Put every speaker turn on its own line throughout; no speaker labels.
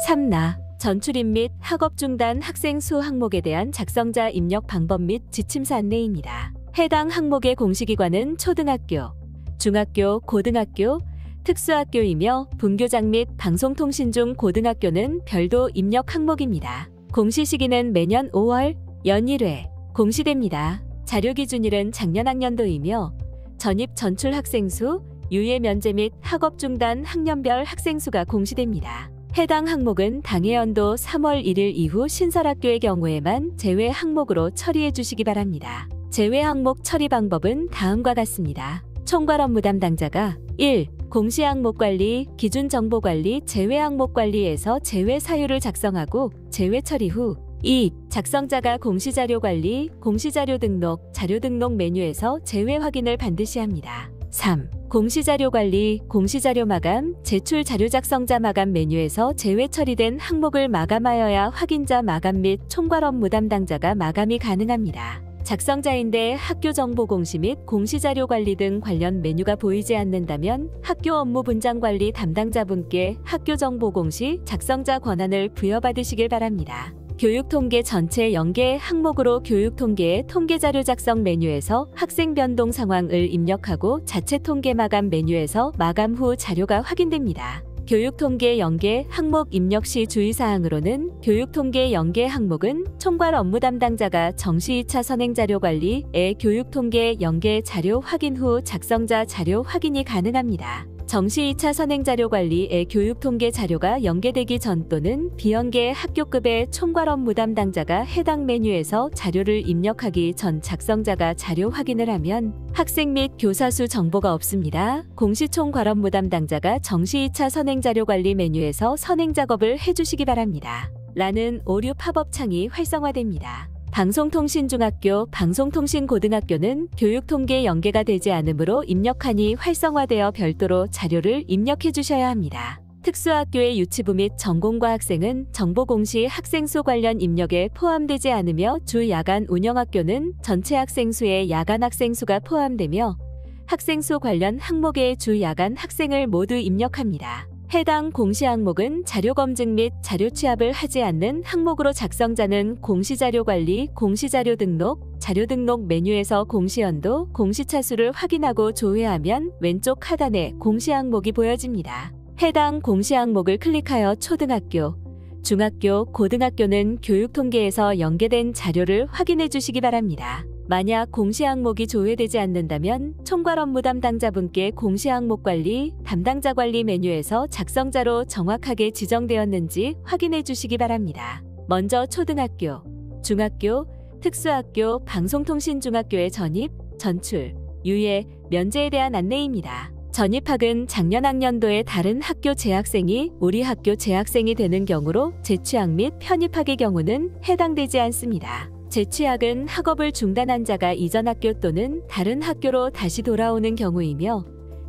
3나 전출입 및 학업 중단 학생 수 항목에 대한 작성자 입력 방법 및 지침서 안내입니다. 해당 항목의 공시기관은 초등학교, 중학교, 고등학교, 특수학교이며 분교장 및 방송통신 중 고등학교는 별도 입력 항목입니다. 공시 시기는 매년 5월 연 1회 공시됩니다. 자료기준일은 작년 학년도이며 전입 전출 학생 수, 유예 면제 및 학업 중단 학년별 학생 수가 공시됩니다. 해당 항목은 당해 연도 3월 1일 이후 신설학교의 경우에만 제외 항목으로 처리해 주시기 바랍니다. 제외 항목 처리 방법은 다음과 같습니다. 총괄 업무 담당자가 1. 공시 항목 관리, 기준 정보 관리, 제외 항목 관리에서 제외 사유를 작성하고 제외 처리 후 2. 작성자가 공시자료 관리, 공시자료 등록, 자료 등록 메뉴에서 제외 확인을 반드시 합니다. 3. 공시자료 관리, 공시자료 마감, 제출 자료 작성자 마감 메뉴에서 제외 처리된 항목을 마감하여야 확인자 마감 및 총괄 업무 담당자가 마감이 가능합니다. 작성자인데 학교 정보 공시 및 공시자료 관리 등 관련 메뉴가 보이지 않는다면 학교 업무 분장 관리 담당자분께 학교 정보 공시 작성자 권한을 부여받으시길 바랍니다. 교육통계 전체 연계 항목으로 교육통계의 통계자료 작성 메뉴에서 학생 변동 상황을 입력하고 자체 통계 마감 메뉴에서 마감 후 자료가 확인됩니다. 교육통계 연계 항목 입력 시 주의사항으로는 교육통계 연계 항목은 총괄 업무 담당자가 정시 2차 선행자료 관리에 교육통계 연계 자료 확인 후 작성자 자료 확인이 가능합니다. 정시 2차 선행자료 관리의 교육통계 자료가 연계되기 전 또는 비연계 학교급의 총괄 업무 담당자가 해당 메뉴에서 자료를 입력하기 전 작성자가 자료 확인을 하면 학생 및 교사 수 정보가 없습니다. 공시 총괄 업무 담당자가 정시 2차 선행자료 관리 메뉴에서 선행 작업을 해주시기 바랍니다. 라는 오류 팝업 창이 활성화됩니다. 방송통신중학교, 방송통신고등학교는 교육통계 연계가 되지 않으므로 입력하니 활성화되어 별도로 자료를 입력해 주셔야 합니다. 특수학교의 유치부 및 전공과 학생은 정보공시 학생수 관련 입력에 포함되지 않으며 주 야간 운영학교는 전체 학생수에 야간 학생수가 포함되며 학생수 관련 항목의 주 야간 학생을 모두 입력합니다. 해당 공시 항목은 자료 검증 및 자료 취합을 하지 않는 항목으로 작성자는 공시자료 관리, 공시자료 등록, 자료 등록 메뉴에서 공시연도, 공시차수를 확인하고 조회하면 왼쪽 하단에 공시 항목이 보여집니다. 해당 공시 항목을 클릭하여 초등학교, 중학교, 고등학교는 교육통계에서 연계된 자료를 확인해 주시기 바랍니다. 만약 공시 항목이 조회되지 않는다면 총괄 업무 담당자분께 공시 항목 관리, 담당자 관리 메뉴에서 작성자로 정확하게 지정되었는지 확인해 주시기 바랍니다. 먼저 초등학교, 중학교, 특수학교, 방송통신중학교의 전입, 전출, 유예, 면제에 대한 안내입니다. 전입학은 작년 학년도에 다른 학교 재학생이 우리 학교 재학생이 되는 경우로 재취학 및 편입학의 경우는 해당되지 않습니다. 재취학은 학업을 중단한 자가 이전 학교 또는 다른 학교로 다시 돌아오는 경우이며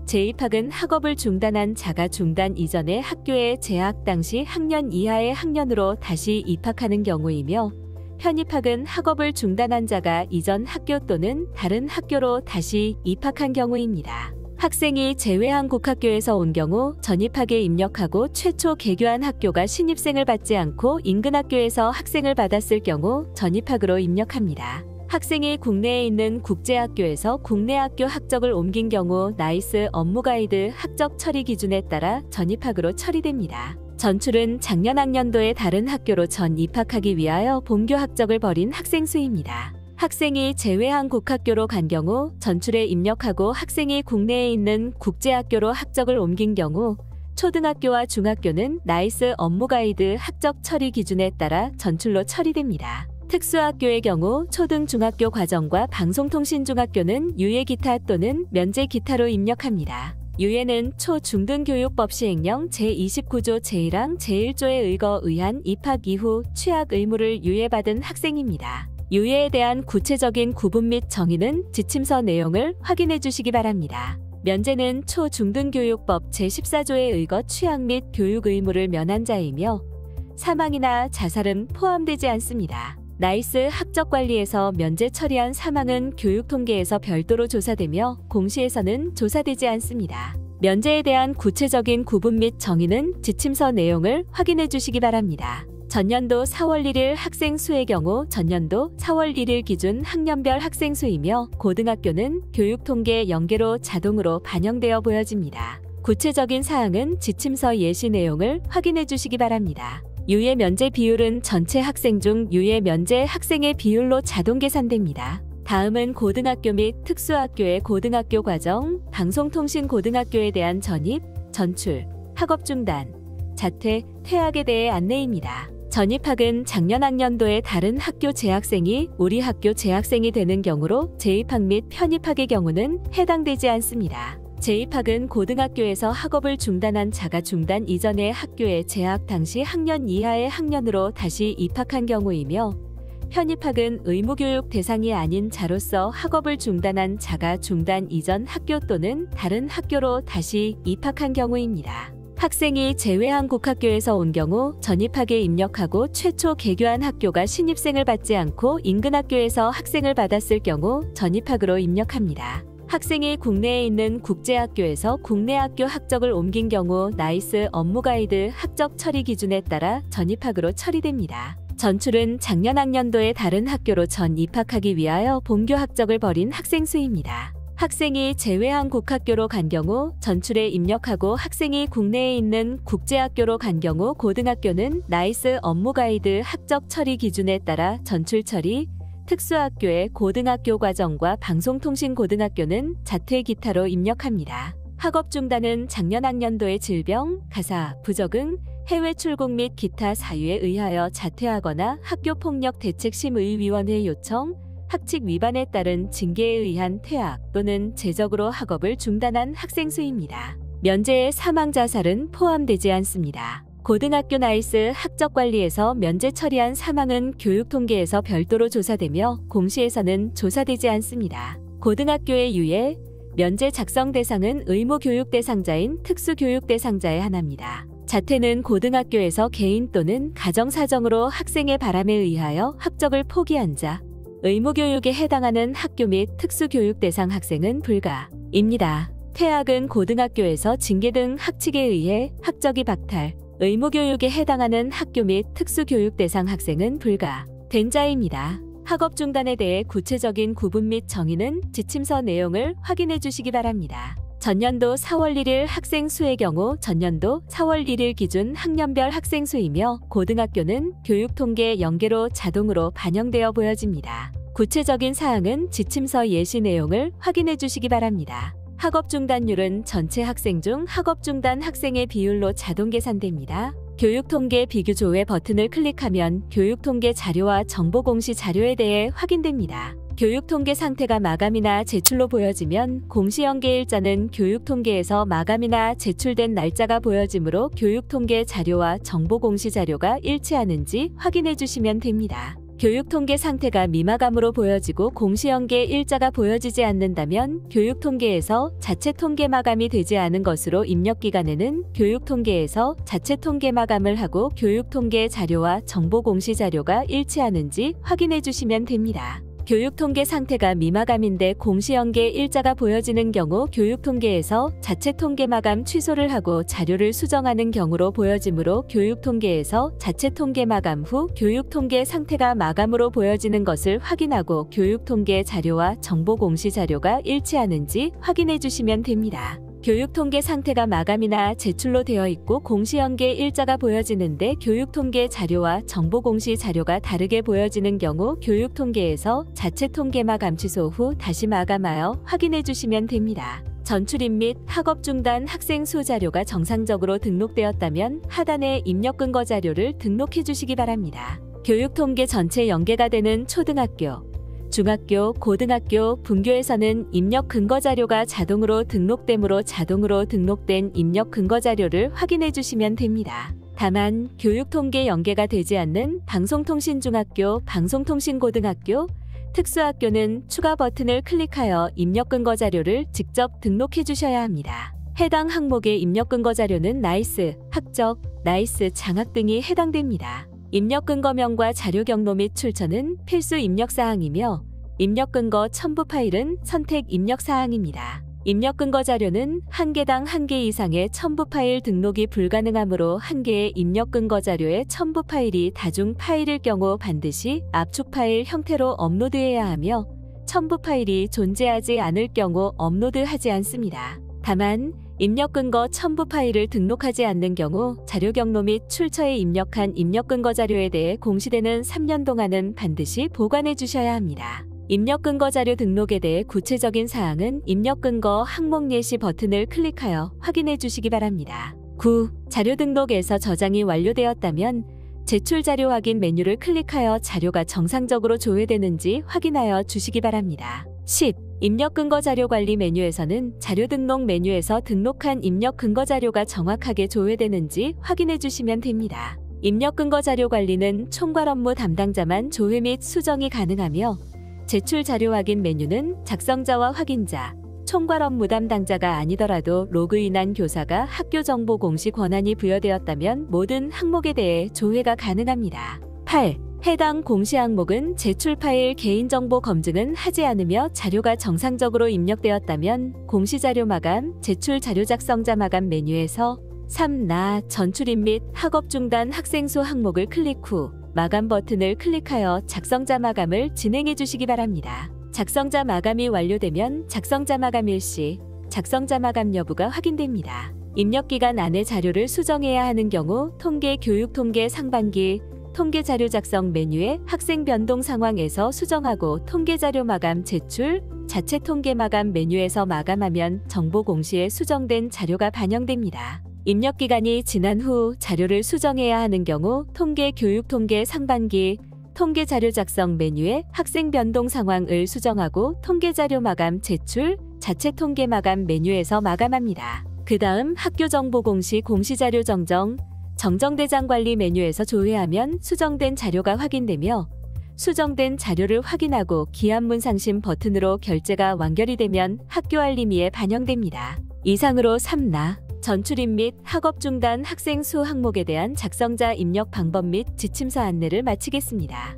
재입학은 학업을 중단한 자가 중단 이전의 학교에 재학 당시 학년 이하의 학년으로 다시 입학하는 경우이며 편입학은 학업을 중단한 자가 이전 학교 또는 다른 학교로 다시 입학한 경우입니다. 학생이 제외한 국학교에서 온 경우 전입학에 입력하고 최초 개교한 학교가 신입생을 받지 않고 인근 학교에서 학생을 받았을 경우 전입학으로 입력합니다. 학생이 국내에 있는 국제학교에서 국내 학교 학적을 옮긴 경우 나이스 업무 가이드 학적 처리 기준에 따라 전입학으로 처리됩니다. 전출은 작년 학년도에 다른 학교로 전입학하기 위하여 본교 학적을 벌인 학생 수입니다. 학생이 제외한 국학교로 간 경우 전출에 입력하고 학생이 국내에 있는 국제학교로 학적을 옮긴 경우 초등학교와 중학교는 나이스 업무 가이드 학적 처리 기준에 따라 전출로 처리됩니다. 특수학교의 경우 초등 중학교 과정과 방송통신중학교는 유예 기타 또는 면제 기타로 입력합니다. 유예는 초중등교육법 시행령 제29조 제1항 제1조에 의거의한 입학 이후 취학 의무를 유예받은 학생입니다. 유예에 대한 구체적인 구분 및 정의는 지침서 내용을 확인해 주시기 바랍니다. 면제는 초중등교육법 제14조에 의거 취학 및 교육 의무를 면한 자이며 사망이나 자살은 포함되지 않습니다. 나이스 학적관리에서 면제 처리한 사망은 교육통계에서 별도로 조사되며 공시에서는 조사되지 않습니다. 면제에 대한 구체적인 구분 및 정의는 지침서 내용을 확인해 주시기 바랍니다. 전년도 4월 1일 학생 수의 경우 전년도 4월 1일 기준 학년별 학생 수이며 고등학교는 교육통계 연계로 자동으로 반영되어 보여집니다. 구체적인 사항은 지침서 예시 내용을 확인해 주시기 바랍니다. 유예 면제 비율은 전체 학생 중 유예 면제 학생의 비율로 자동 계산됩니다. 다음은 고등학교 및 특수학교의 고등학교 과정, 방송통신고등학교에 대한 전입, 전출, 학업 중단, 자퇴, 퇴학에 대해 안내입니다. 전입학은 작년 학년도에 다른 학교 재학생이 우리 학교 재학생이 되는 경우로 재입학 및 편입학의 경우는 해당되지 않습니다. 재입학은 고등학교에서 학업을 중단한 자가 중단 이전의 학교에 재학 당시 학년 이하의 학년으로 다시 입학한 경우이며 편입학은 의무교육 대상이 아닌 자로서 학업을 중단한 자가 중단 이전 학교 또는 다른 학교로 다시 입학한 경우입니다. 학생이 제외한 국학교에서 온 경우 전입학에 입력하고 최초 개교한 학교가 신입생을 받지 않고 인근 학교에서 학생을 받았을 경우 전입학으로 입력합니다. 학생이 국내에 있는 국제학교에서 국내 학교 학적을 옮긴 경우 나이스 업무가이드 학적 처리 기준에 따라 전입학으로 처리됩니다. 전출은 작년 학년도에 다른 학교로 전입학하기 위하여 본교 학적을 버린 학생 수입니다. 학생이 제외한 국학교로 간 경우 전출에 입력하고 학생이 국내에 있는 국제학교로 간 경우 고등학교는 나이스 업무가이드 학적 처리 기준에 따라 전출 처리, 특수학교의 고등학교 과정과 방송통신고등학교는 자퇴 기타로 입력합니다. 학업 중단은 작년 학년도의 질병, 가사, 부적응, 해외 출국 및 기타 사유에 의하여 자퇴하거나 학교폭력대책심의위원회 요청, 학칙 위반에 따른 징계에 의한 퇴학 또는 제적으로 학업을 중단한 학생 수입니다. 면제에 사망 자살은 포함되지 않습니다. 고등학교 나이스 학적관리에서 면제 처리한 사망은 교육통계에서 별도로 조사되며 공시에서는 조사되지 않습니다. 고등학교의 유예, 면제 작성 대상은 의무교육 대상자인 특수교육 대상자에 한합니다. 자퇴는 고등학교에서 개인 또는 가정사정으로 학생의 바람에 의하여 학적을 포기한 자, 의무교육에 해당하는 학교 및 특수교육 대상 학생은 불가입니다. 퇴학은 고등학교에서 징계 등 학칙에 의해 학적이 박탈, 의무교육에 해당하는 학교 및 특수교육 대상 학생은 불가된 자입니다. 학업 중단에 대해 구체적인 구분 및 정의는 지침서 내용을 확인해 주시기 바랍니다. 전년도 4월 1일 학생 수의 경우 전년도 4월 1일 기준 학년별 학생 수이며 고등학교는 교육통계 연계로 자동으로 반영되어 보여집니다. 구체적인 사항은 지침서 예시 내용을 확인해 주시기 바랍니다. 학업 중단율은 전체 학생 중 학업 중단 학생의 비율로 자동 계산됩니다. 교육통계 비교조회 버튼을 클릭하면 교육통계 자료와 정보 공시 자료에 대해 확인됩니다. 교육통계 상태가 마감이나 제출로 보여지면 공시 연계 일자는 교육통계에서 마감이나 제출된 날짜가 보여지므로 교육통계 자료와 정보 공시 자료가 일치하는지 확인해 주시면 됩니다. 교육통계 상태가 미마감으로 보여지고 공시 연계 일자가 보여지지 않는다면 교육통계에서 자체 통계 마감이 되지 않은 것으로 입력기간에는 교육통계에서 자체 통계 마감을 하고 교육통계 자료와 정보 공시 자료가 일치하는지 확인해 주시면 됩니다. 교육통계 상태가 미마감인데 공시연계 일자가 보여지는 경우 교육통계에서 자체 통계 마감 취소를 하고 자료를 수정하는 경우로 보여지므로 교육통계에서 자체 통계 마감 후 교육통계 상태가 마감으로 보여지는 것을 확인하고 교육통계 자료와 정보 공시 자료가 일치하는지 확인해 주시면 됩니다. 교육통계 상태가 마감이나 제출로 되어 있고 공시연계 일자가 보여지는데 교육통계 자료와 정보 공시 자료가 다르게 보여지는 경우 교육통계에서 자체 통계 마감 취소 후 다시 마감하여 확인해 주시면 됩니다. 전출입 및 학업 중단 학생 수 자료가 정상적으로 등록되었다면 하단에 입력 근거 자료를 등록해 주시기 바랍니다. 교육통계 전체 연계가 되는 초등학교, 중학교, 고등학교, 분교에서는 입력 근거 자료가 자동으로 등록되므로 자동으로 등록된 입력 근거 자료를 확인해 주시면 됩니다. 다만 교육통계 연계가 되지 않는 방송통신중학교, 방송통신고등학교, 특수학교는 추가 버튼을 클릭하여 입력 근거 자료를 직접 등록해 주셔야 합니다. 해당 항목의 입력 근거 자료는 나이스, 학적, 나이스, 장학 등이 해당됩니다. 입력 근거명과 자료 경로 및 출처는 필수 입력 사항이며 입력 근거 첨부 파일은 선택 입력 사항입니다. 입력 근거 자료는 한 개당 한 개 이상의 첨부 파일 등록이 불가능하므로 한 개의 입력 근거 자료의 첨부 파일이 다중 파일일 경우 반드시 압축 파일 형태로 업로드해야 하며 첨부 파일이 존재하지 않을 경우 업로드하지 않습니다. 다만 입력 근거 첨부 파일을 등록하지 않는 경우 자료 경로 및 출처에 입력한 입력 근거 자료에 대해 공시되는 3년 동안은 반드시 보관해 주셔야 합니다. 입력 근거 자료 등록에 대해 구체적인 사항은 입력 근거 항목 예시 버튼을 클릭하여 확인해 주시기 바랍니다. 9. 자료 등록에서 저장이 완료되었다면 제출 자료 확인 메뉴를 클릭하여 자료가 정상적으로 조회되는지 확인하여 주시기 바랍니다. 10. 입력 근거 자료 관리 메뉴에서는 자료 등록 메뉴에서 등록한 입력 근거 자료가 정확하게 조회되는지 확인해 주시면 됩니다. 입력 근거 자료 관리는 총괄 업무 담당자만 조회 및 수정이 가능하며 제출 자료 확인 메뉴는 작성자와 확인자, 총괄 업무 담당자가 아니더라도 로그인한 교사가 학교 정보 공시 권한이 부여되었다면 모든 항목에 대해 조회가 가능합니다. 8. 해당 공시 항목은 제출 파일 개인정보 검증은 하지 않으며 자료가 정상적으로 입력되었다면 공시자료 마감, 제출 자료 작성자 마감 메뉴에서 3나 전출입 및 학업 중단 학생 수 항목을 클릭 후 마감 버튼을 클릭하여 작성자 마감을 진행해 주시기 바랍니다. 작성자 마감이 완료되면 작성자 마감 일시, 작성자 마감 여부가 확인됩니다. 입력기간 안에 자료를 수정해야 하는 경우 통계 교육 통계 상반기 통계 자료 작성 메뉴에 학생 변동 상황에서 수정하고 통계 자료 마감 제출, 자체 통계 마감 메뉴에서 마감하면 정보 공시에 수정된 자료가 반영됩니다. 입력 기간이 지난 후 자료를 수정해야 하는 경우 통계 교육 통계 상반기 통계 자료 작성 메뉴에 학생 변동 상황을 수정하고 통계 자료 마감 제출, 자체 통계 마감 메뉴에서 마감합니다. 그 다음 학교 정보 공시 공시자료 정정대장 관리 메뉴에서 조회하면 수정된 자료가 확인되며 수정된 자료를 확인하고 기한문 상심 버튼으로 결제가 완결이 되면 학교 알림이에 반영됩니다. 이상으로 3나 전출입 및 학업 중단 학생 수 항목에 대한 작성자 입력 방법 및 지침서 안내를 마치겠습니다.